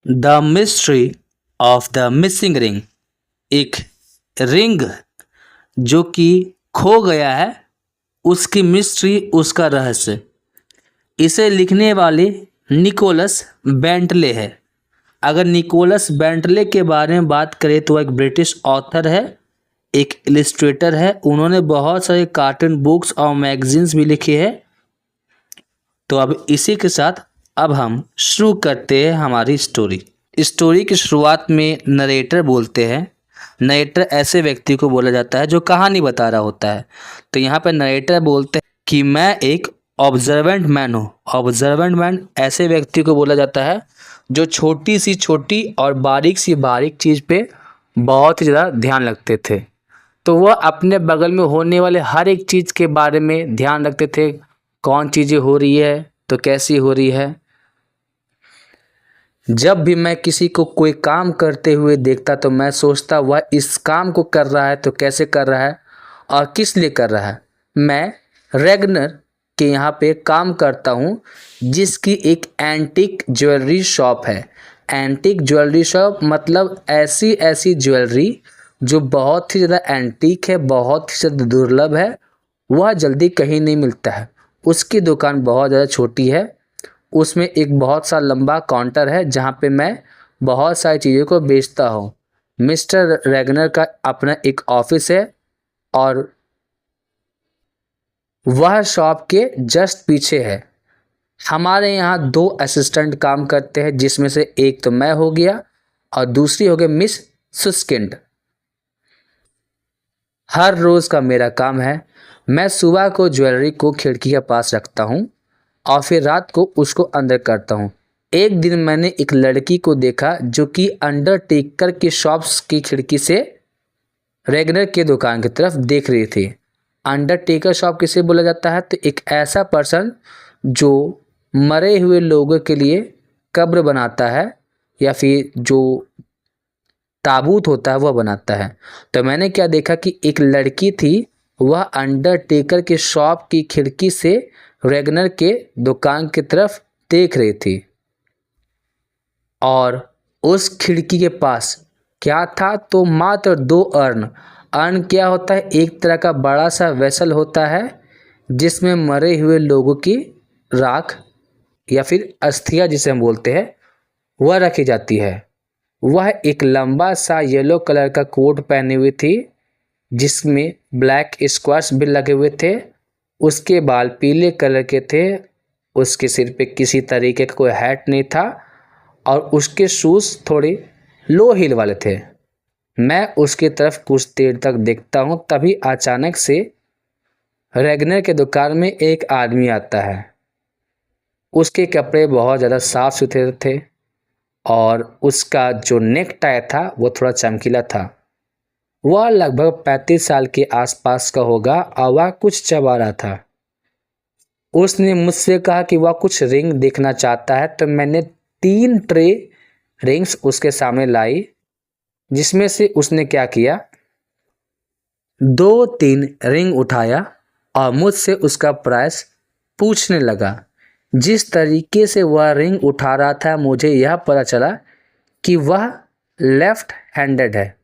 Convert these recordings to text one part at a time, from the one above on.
The mystery of the missing ring. एक ring जो कि खो गया है, उसकी मिस्ट्री, उसका रहस्य। इसे लिखने वाले निकोलस बेंटले है। अगर निकोलस बेंटले के बारे में बात करें तो एक ब्रिटिश ऑथर है, एक इलिस्ट्रेटर है। उन्होंने बहुत सारे कार्टून बुक्स और मैगजीन्स भी लिखे हैं। तो अब इसी के साथ अब हम शुरू करते हैं हमारी स्टोरी। स्टोरी की शुरुआत में नरेटर बोलते हैं। नरेटर ऐसे व्यक्ति को बोला जाता है जो कहानी बता रहा होता है। तो यहाँ पर नरेटर बोलते हैं कि मैं एक ऑब्जर्वेंट मैन हूँ। ऑब्जर्वेंट मैन ऐसे व्यक्ति को बोला जाता है जो छोटी सी छोटी और बारीक सी बारीक चीज़ पे बहुत ही ज़्यादा ध्यान रखते थे। तो वह अपने बगल में होने वाले हर एक चीज़ के बारे में ध्यान रखते थे। कौन चीज़ें हो रही है तो कैसी हो रही है। जब भी मैं किसी को कोई काम करते हुए देखता तो मैं सोचता वह इस काम को कर रहा है तो कैसे कर रहा है और किस लिए कर रहा है। मैं रेगनर के यहाँ पे काम करता हूँ, जिसकी एक एंटीक ज्वेलरी शॉप है। एंटीक ज्वेलरी शॉप मतलब ऐसी ऐसी ज्वेलरी जो बहुत ही ज़्यादा एंटीक है, बहुत ही ज़्यादा दुर्लभ है, वह जल्दी कहीं नहीं मिलता है। उसकी दुकान बहुत ज़्यादा छोटी है। उसमें एक बहुत सा लंबा काउंटर है जहाँ पे मैं बहुत सारी चीज़ों को बेचता हूँ। मिस्टर रेगनर का अपना एक ऑफिस है और वह शॉप के जस्ट पीछे है। हमारे यहाँ 2 असिस्टेंट काम करते हैं, जिसमें से एक तो मैं हो गया और दूसरी हो गई मिस सुस्किंड। हर रोज़ का मेरा काम है, मैं सुबह को ज्वेलरी को खिड़की के पास रखता हूँ और फिर रात को उसको अंदर करता हूँ। एक दिन मैंने एक लड़की को देखा जो कि अंडरटेकर की शॉप्स की खिड़की से रेगनर के दुकान की तरफ देख रही थी। अंडरटेकर शॉप किसे बोला जाता है? तो एक ऐसा पर्सन जो मरे हुए लोगों के लिए कब्र बनाता है या फिर जो ताबूत होता है वह बनाता है। तो मैंने क्या देखा कि एक लड़की थी, वह अंडरटेकर के शॉप की खिड़की से रेगनर के दुकान की तरफ देख रही थी। और उस खिड़की के पास क्या था? तो मात्र 2 अर्न। अर्न क्या होता है? एक तरह का बड़ा सा वेसल होता है जिसमें मरे हुए लोगों की राख या फिर अस्थियां जिसे हम बोलते हैं वह रखी जाती है। वह एक लंबा सा येलो कलर का कोट पहने हुई थी जिसमें ब्लैक स्क्वायर्स भी लगे हुए थे। उसके बाल पीले कलर के थे। उसके सिर पे किसी तरीके का कोई हैट नहीं था और उसके शूज़ थोड़े लो हील वाले थे। मैं उसकी तरफ कुछ देर तक देखता हूँ, तभी अचानक से रेगनर के दुकान में एक आदमी आता है। उसके कपड़े बहुत ज़्यादा साफ सुथरे थे और उसका जो नेक टाई था वो थोड़ा चमकीला था। वह लगभग 35 साल के आसपास का होगा और वह कुछ चबा रहा था। उसने मुझसे कहा कि वह कुछ रिंग देखना चाहता है। तो मैंने 3 ट्रे रिंग्स उसके सामने लाई, जिसमें से उसने क्या किया, 2-3 रिंग उठाया और मुझसे उसका प्राइस पूछने लगा। जिस तरीके से वह रिंग उठा रहा था मुझे यह पता चला कि वह लेफ्ट हैंडेड है।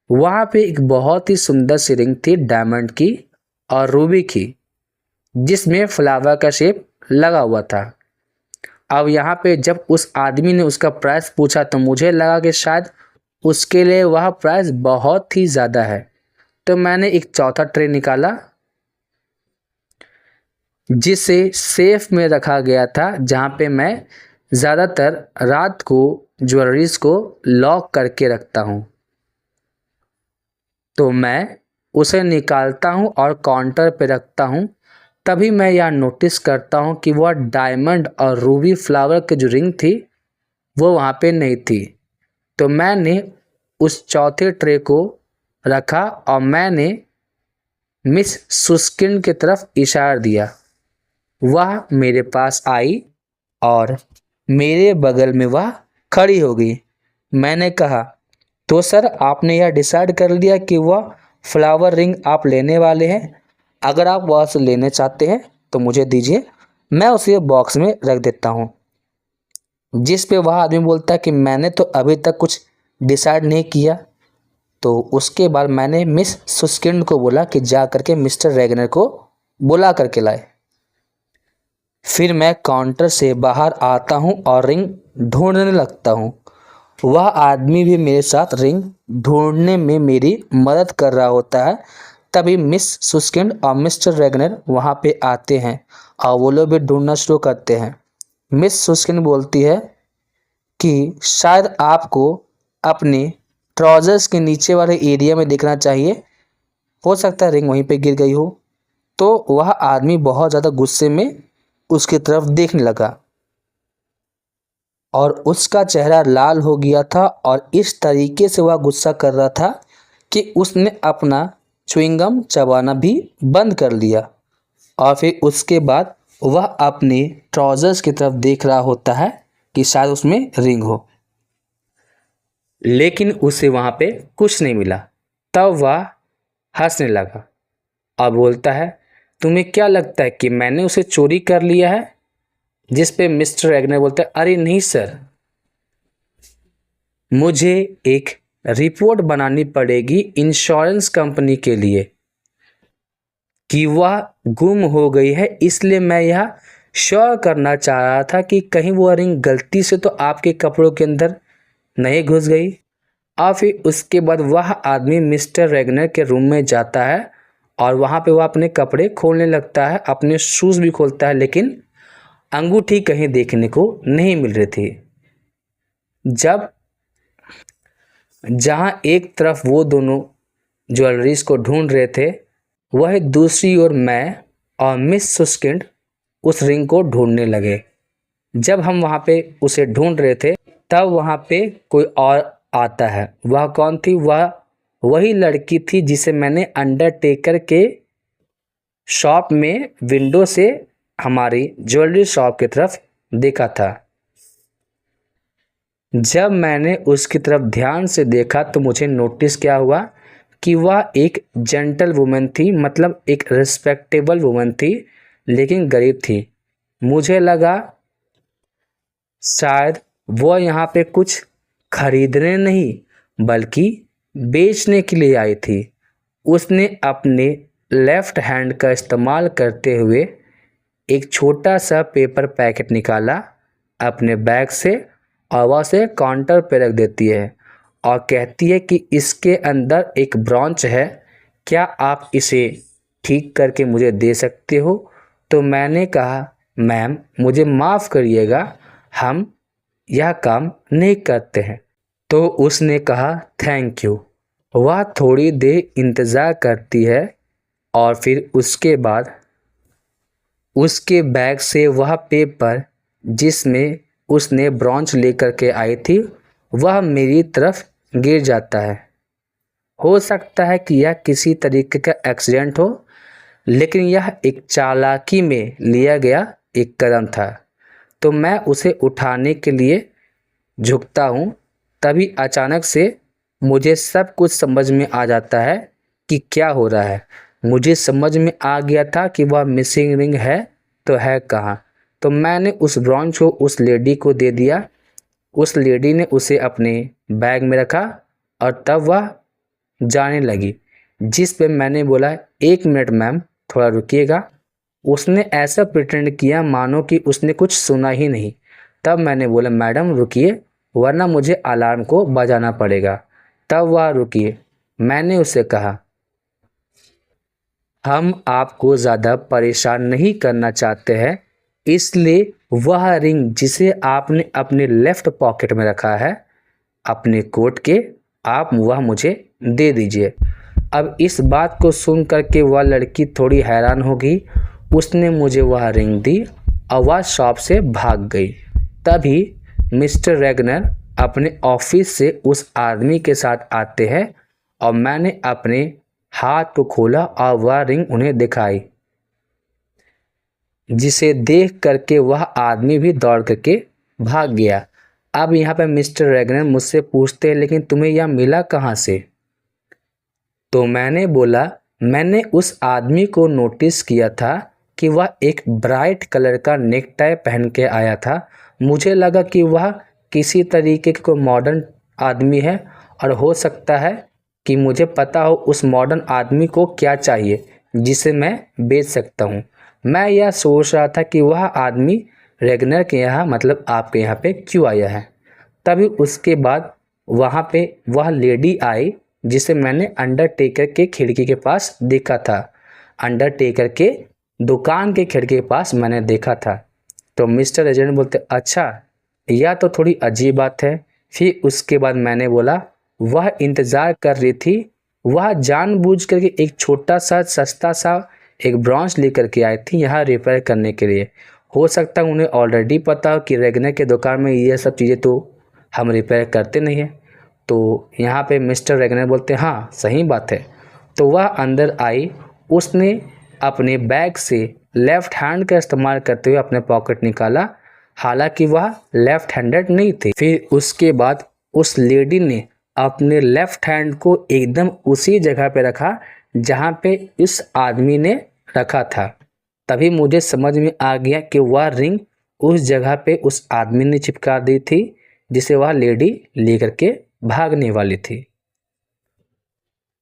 वहाँ पे एक बहुत ही सुंदर सी रिंग थी डायमंड की और रूबी की, जिसमें फ्लावर का शेप लगा हुआ था। अब यहाँ पे जब उस आदमी ने उसका प्राइस पूछा तो मुझे लगा कि शायद उसके लिए वह प्राइस बहुत ही ज़्यादा है। तो मैंने एक चौथा ट्रे निकाला जिसे सेफ में रखा गया था, जहाँ पे मैं ज़्यादातर रात को ज्वेलरीज को लॉक करके रखता हूँ। तो मैं उसे निकालता हूँ और काउंटर पे रखता हूँ। तभी मैं यह नोटिस करता हूँ कि वह डायमंड और रूबी फ्लावर की जो रिंग थी वो वहाँ पे नहीं थी। तो मैंने उस चौथे ट्रे को रखा और मैंने मिस सुस्किन की तरफ इशारा दिया। वह मेरे पास आई और मेरे बगल में वह खड़ी हो गई। मैंने कहा, तो सर आपने यह डिसाइड कर लिया कि वह फ्लावर रिंग आप लेने वाले हैं? अगर आप वह से लेना चाहते हैं तो मुझे दीजिए, मैं उसे बॉक्स में रख देता हूँ। जिस पे वह आदमी बोलता है कि मैंने तो अभी तक कुछ डिसाइड नहीं किया। तो उसके बाद मैंने मिस सुस्किंड को बोला कि जा करके मिस्टर रेगनर को बुला करके लाए। फिर मैं काउंटर से बाहर आता हूँ और रिंग ढूंढने लगता हूँ। वह आदमी भी मेरे साथ रिंग ढूंढने में मेरी मदद कर रहा होता है। तभी मिस सुस्किंड और मिस्टर रेगनर वहाँ पे आते हैं और वो लोग भी ढूंढना शुरू करते हैं। मिस सुस्किंड बोलती है कि शायद आपको अपने ट्राउजर्स के नीचे वाले एरिया में देखना चाहिए, हो सकता है रिंग वहीं पे गिर गई हो। तो वह आदमी बहुत ज़्यादा गुस्से में उसकी तरफ देखने लगा और उसका चेहरा लाल हो गया था और इस तरीके से वह गुस्सा कर रहा था कि उसने अपना च्युइंगम चबाना भी बंद कर दिया। और फिर उसके बाद वह अपने ट्राउजर्स की तरफ देख रहा होता है कि शायद उसमें रिंग हो, लेकिन उसे वहाँ पे कुछ नहीं मिला। तब वह हंसने लगा और बोलता है, तुम्हें क्या लगता है कि मैंने उसे चोरी कर लिया है? जिस पे मिस्टर रेगनर बोलता है, अरे नहीं सर, मुझे एक रिपोर्ट बनानी पड़ेगी इंश्योरेंस कंपनी के लिए कि वह गुम हो गई है, इसलिए मैं यह श्योर करना चाह रहा था कि कहीं वो रिंग गलती से तो आपके कपड़ों के अंदर नहीं घुस गई। और फिर उसके बाद वह आदमी मिस्टर रेगनर के रूम में जाता है और वहाँ पे वह अपने कपड़े खोलने लगता है, अपने शूज़ भी खोलता है, लेकिन अंगूठी कहीं देखने को नहीं मिल रही थी। जहाँ एक तरफ वो दोनों ज्वेलरीज को ढूंढ रहे थे, वह दूसरी ओर मैं और मिस सुस्किंड उस रिंग को ढूंढने लगे। जब हम वहाँ पे उसे ढूंढ रहे थे तब वहाँ पे कोई और आता है। वह कौन थी? वह वही लड़की थी जिसे मैंने अंडरटेकर के शॉप में विंडो से हमारी ज्वेलरी शॉप की तरफ देखा था। जब मैंने उसकी तरफ ध्यान से देखा तो मुझे नोटिस क्या हुआ कि वह एक जेंटल वुमन थी, मतलब एक रिस्पेक्टेबल वुमन थी, लेकिन गरीब थी। मुझे लगा शायद वो यहाँ पे कुछ खरीदने नहीं बल्कि बेचने के लिए आई थी। उसने अपने लेफ्ट हैंड का इस्तेमाल करते हुए एक छोटा सा पेपर पैकेट निकाला अपने बैग से और वह उसे काउंटर पर रख देती है और कहती है कि इसके अंदर एक ब्रॉन्च है, क्या आप इसे ठीक करके मुझे दे सकते हो? तो मैंने कहा, मैम मुझे माफ़ करिएगा, हम यह काम नहीं करते हैं। तो उसने कहा, थैंक यू। वह थोड़ी देर इंतज़ार करती है और फिर उसके बाद उसके बैग से वह पेपर जिसमें उसने ब्रॉन्च लेकर के आई थी वह मेरी तरफ गिर जाता है। हो सकता है कि यह किसी तरीके का एक्सीडेंट हो, लेकिन यह एक चालाकी में लिया गया एक कदम था। तो मैं उसे उठाने के लिए झुकता हूँ, तभी अचानक से मुझे सब कुछ समझ में आ जाता है कि क्या हो रहा है। मुझे समझ में आ गया था कि वह मिसिंग रिंग है तो है कहाँ। तो मैंने उस ब्रॉन्च को उस लेडी को दे दिया। उस लेडी ने उसे अपने बैग में रखा और तब वह जाने लगी। जिस पे मैंने बोला, एक मिनट मैम, थोड़ा रुकिएगा। उसने ऐसा प्रिटेंड किया मानो कि उसने कुछ सुना ही नहीं। तब मैंने बोला, मैडम रुकिए, वरना मुझे अलार्म को बजाना पड़ेगा। तब वह रुकी। मैंने उससे कहा, हम आपको ज़्यादा परेशान नहीं करना चाहते हैं, इसलिए वह रिंग जिसे आपने अपने लेफ़्ट पॉकेट में रखा है अपने कोट के, आप वह मुझे दे दीजिए। अब इस बात को सुन करके वह लड़की थोड़ी हैरान हो गई। उसने मुझे वह रिंग दी और वह शॉप से भाग गई। तभी मिस्टर रेगनर अपने ऑफिस से उस आदमी के साथ आते हैं और मैंने अपने हाथ को खोला और वह रिंग उन्हें दिखाई, जिसे देख करके वह आदमी भी दौड़ करके भाग गया। अब यहाँ पर मिस्टर रेगनर मुझसे पूछते हैं, लेकिन तुम्हें यह मिला कहाँ से? तो मैंने बोला, मैंने उस आदमी को नोटिस किया था कि वह एक ब्राइट कलर का नेकटाई पहन के आया था मुझे लगा कि वह किसी तरीके के कोई मॉडर्न आदमी है और हो सकता है कि मुझे पता हो उस मॉडर्न आदमी को क्या चाहिए जिसे मैं बेच सकता हूँ। मैं यह सोच रहा था कि वह आदमी रेगनर के यहाँ मतलब आपके यहाँ पे क्यों आया है। तभी उसके बाद वहाँ पे वह लेडी आई जिसे मैंने अंडरटेकर के खिड़की के पास देखा था। अंडरटेकर के दुकान के खिड़की के पास मैंने देखा था। तो मिस्टर एजेंट बोलते अच्छा यह तो थोड़ी अजीब बात है। फिर उसके बाद मैंने बोला वह इंतज़ार कर रही थी, वह जानबूझ करके एक छोटा सा सस्ता सा एक ब्रॉन्च लेकर के आई थी यहाँ रिपेयर करने के लिए। हो सकता है उन्हें ऑलरेडी पता हो कि रेगनर के दुकान में ये सब चीज़ें तो हम रिपेयर करते नहीं हैं। तो यहाँ पे मिस्टर रेगनर बोलते हाँ सही बात है। तो वह अंदर आई, उसने अपने बैग से लेफ़्ट हैंड का इस्तेमाल करते हुए अपने पॉकेट निकाला, हालांकि वह लेफ़्ट हैंडेड नहीं थी। फिर उसके बाद उस लेडी ने अपने लेफ़्ट हैंड को एकदम उसी जगह पे रखा जहाँ पे इस आदमी ने रखा था। तभी मुझे समझ में आ गया कि वह रिंग उस जगह पे उस आदमी ने चिपका दी थी जिसे वह लेडी लेकर के भागने वाली थी।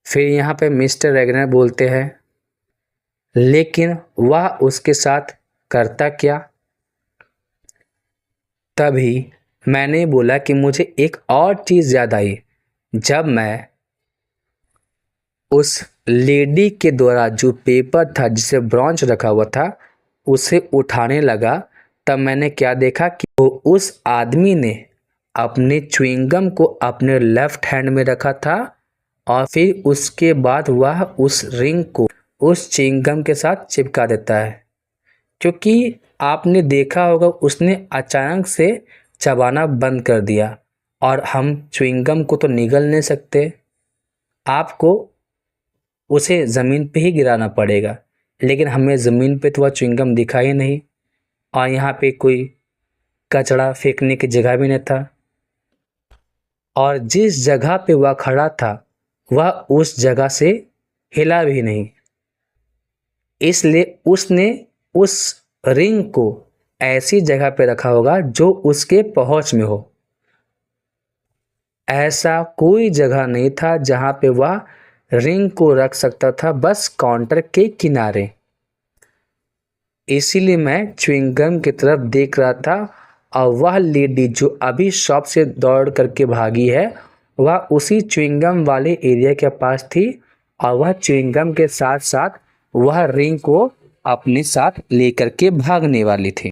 फिर यहाँ पे मिस्टर रेगनर बोलते हैं लेकिन वह उसके साथ करता क्या। तभी मैंने बोला कि मुझे एक और चीज़ याद आई। जब मैं उस लेडी के द्वारा जो पेपर था जिसे ब्रॉन्च रखा हुआ था उसे उठाने लगा, तब मैंने क्या देखा कि वो उस आदमी ने अपने च्युइंगम को अपने लेफ़्ट हैंड में रखा था और फिर उसके बाद वह उस रिंग को उस च्युइंगम के साथ चिपका देता है। क्योंकि आपने देखा होगा उसने अचानक से चबाना बंद कर दिया और हम च्युइंगम को तो निगल नहीं सकते, आपको उसे ज़मीन पे ही गिराना पड़ेगा। लेकिन हमें ज़मीन पे तो वह च्युइंगम दिखा ही नहीं और यहाँ पे कोई कचरा फेंकने की जगह भी नहीं था और जिस जगह पे वह खड़ा था वह उस जगह से हिला भी नहीं। इसलिए उसने उस रिंग को ऐसी जगह पे रखा होगा जो उसके पहुंच में हो। ऐसा कोई जगह नहीं था जहां पे वह रिंग को रख सकता था, बस काउंटर के किनारे। इसीलिए मैं च्युइंगम की तरफ देख रहा था और वह लेडी जो अभी शॉप से दौड़ करके भागी है वह उसी च्युइंगम वाले एरिया के पास थी और वह च्युइंगम के साथ साथ वह रिंग को अपने साथ लेकर के भागने वाली थी।